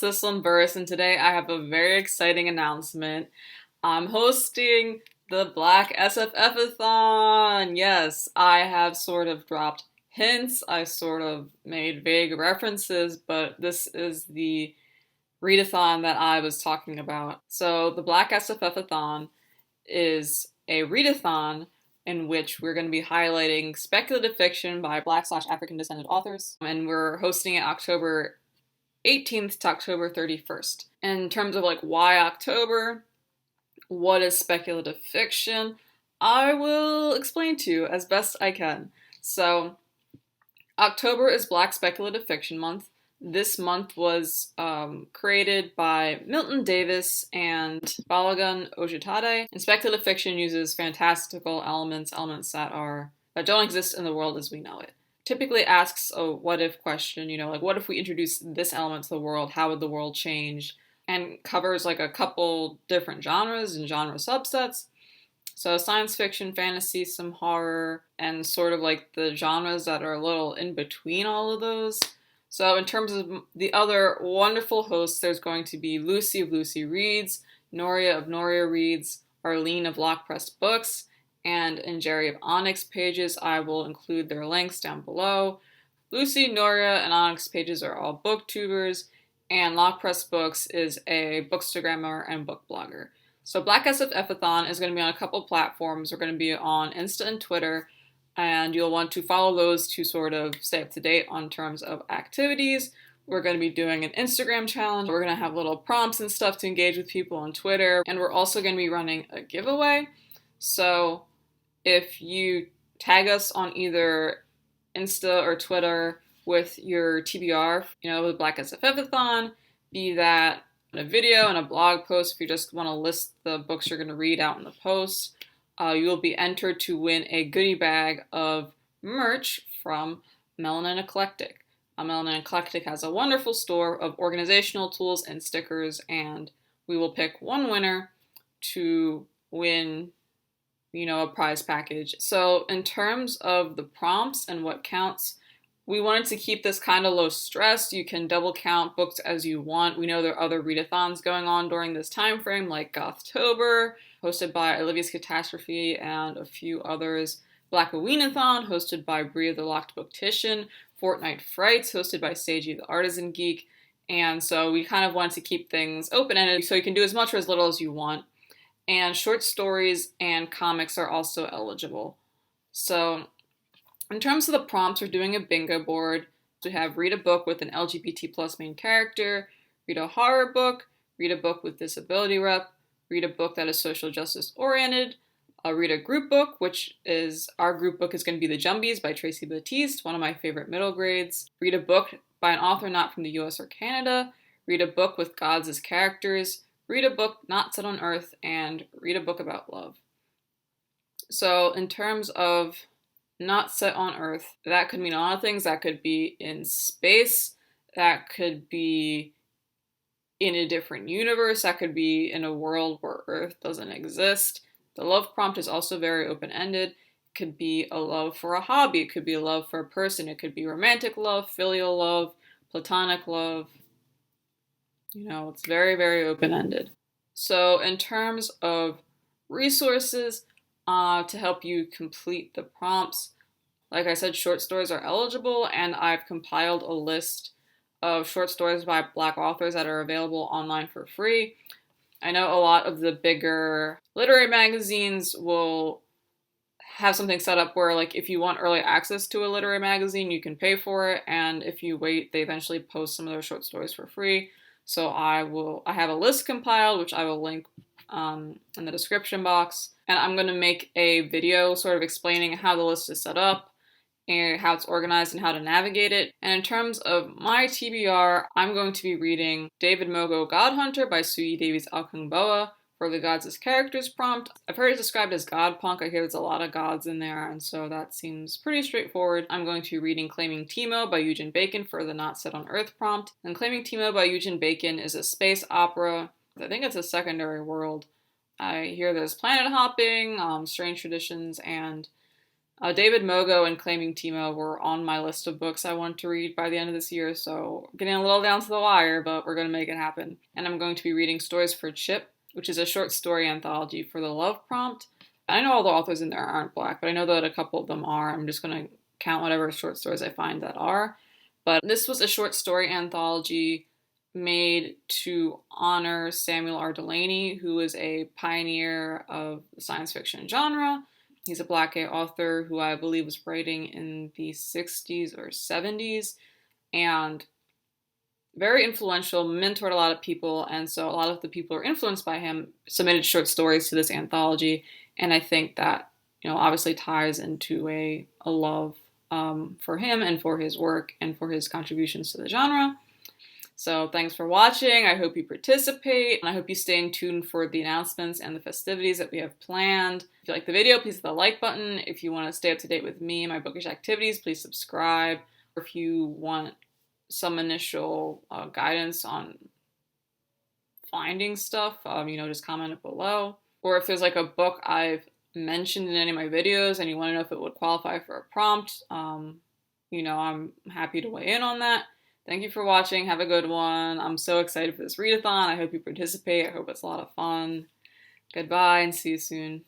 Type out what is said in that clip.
This One Verse, and today I have a very exciting announcement. I'm hosting the Black SFFathon. Yes, I have sort of dropped hints, I sort of made vague references, but this is the readathon that I was talking about. So, the Black SFFathon is a readathon in which we're going to be highlighting speculative fiction by Black/African descended authors, and we're hosting it October 18th to October 31st. In terms of why October, what is speculative fiction, I will explain to you as best I can. So, October is Black Speculative Fiction Month. This month was created by Milton Davis and Balagun Ojitade. And speculative fiction uses fantastical elements that don't exist in the world as we know it. Typically asks a what if question, what if we introduce this element to the world, how would the world change? And covers a couple different genres and genre subsets. So science fiction, fantasy, some horror, and sort of the genres that are a little in between all of those. So in terms of the other wonderful hosts, there's going to be Lucy of Lucy Reads, Noria of Noria Reads, Arlene of Lock Press Books, and in Jerry of Onyx Pages. I will include their links down below. Lucy, Noria, and Onyx Pages are all booktubers, and Lock Press Books is a bookstagrammer and book blogger. So Black SFFathon is going to be on a couple platforms. We're going to be on Insta and Twitter, and you'll want to follow those to sort of stay up to date on terms of activities. We're going to be doing an Instagram challenge. We're going to have little prompts and stuff to engage with people on Twitter, and we're also going to be running a giveaway. So if you tag us on either Insta or Twitter with your TBR, with Black SFFathon, be that a video and a blog post, if you just want to list the books you're going to read out in the post, you will be entered to win a goodie bag of merch from Melanin Eclectic. Melanin Eclectic has a wonderful store of organizational tools and stickers, and we will pick one winner to win a prize package. So in terms of the prompts and what counts, we wanted to keep this kind of low stress. You can double count books as you want. We know there are other readathons going on during this time frame, like Gothtober, hosted by Olivia's Catastrophe and a few others. Black Weenathon, hosted by Bria the Locked Booktician. Fortnite Frights, hosted by Seiji the Artisan Geek. And so we kind of wanted to keep things open-ended so you can do as much or as little as you want. And short stories and comics are also eligible. So in terms of the prompts, we're doing a bingo board. We have read a book with an LGBT plus main character, read a horror book, read a book with disability rep, read a book that is social justice oriented, read a group book, which is, our group book is going to be the Jumbies by Tracy, Baptiste, one of my favorite middle grades. Read a book by an author not from the US or Canada, read a book with gods as characters, read a book not set on Earth, and read a book about love. So in terms of not set on Earth, that could mean a lot of things. That could be in space, that could be in a different universe, that could be in a world where Earth doesn't exist. The love prompt is also very open-ended. It could be a love for a hobby, it could be a love for a person, it could be romantic love, filial love, platonic love. It's very, very open-ended. So in terms of resources to help you complete the prompts, like I said, short stories are eligible, and I've compiled a list of short stories by Black authors that are available online for free. I know a lot of the bigger literary magazines will have something set up where if you want early access to a literary magazine, you can pay for it, and if you wait, they eventually post some of their short stories for free. So I have a list compiled, which I will link in the description box, and I'm going to make a video sort of explaining how the list is set up and how it's organized and how to navigate it. And in terms of my TBR, I'm going to be reading David Mogo Godhunter by Sui Davies Alkungboa for the Gods as Characters prompt. I've heard it described as God punk. I hear there's a lot of gods in there, and so that seems pretty straightforward. I'm going to be reading Claiming Timo by Eugen Bacon for the Not Set on Earth prompt. And Claiming Timo by Eugen Bacon is a space opera. I think it's a secondary world. I hear there's planet hopping, strange traditions, and David Mogo and Claiming Timo were on my list of books I want to read by the end of this year, so getting a little down to the wire, but we're going to make it happen. And I'm going to be reading Stories for Chip, which is a short story anthology for the Love Prompt. I know all the authors in there aren't Black, but I know that a couple of them are. I'm just going to count whatever short stories I find that are. But this was a short story anthology made to honor Samuel R. Delany, who is a pioneer of the science fiction genre. He's a Black gay author who I believe was writing in the 60s or 70s and very influential, mentored a lot of people. And so a lot of the people who are influenced by him submitted short stories to this anthology. And I think that, obviously ties into a love for him and for his work and for his contributions to the genre. So thanks for watching. I hope you participate, and I hope you stay in tune for the announcements and the festivities that we have planned. If you like the video, please hit the like button. If you want to stay up to date with me and my bookish activities, please subscribe. Or if you want some initial guidance on finding stuff, just comment it below. Or if there's like a book I've mentioned in any of my videos and you want to know if it would qualify for a prompt, I'm happy to weigh in on that. Thank you for watching. Have a good one. I'm so excited for this readathon. I hope you participate. I hope it's a lot of fun. Goodbye and see you soon.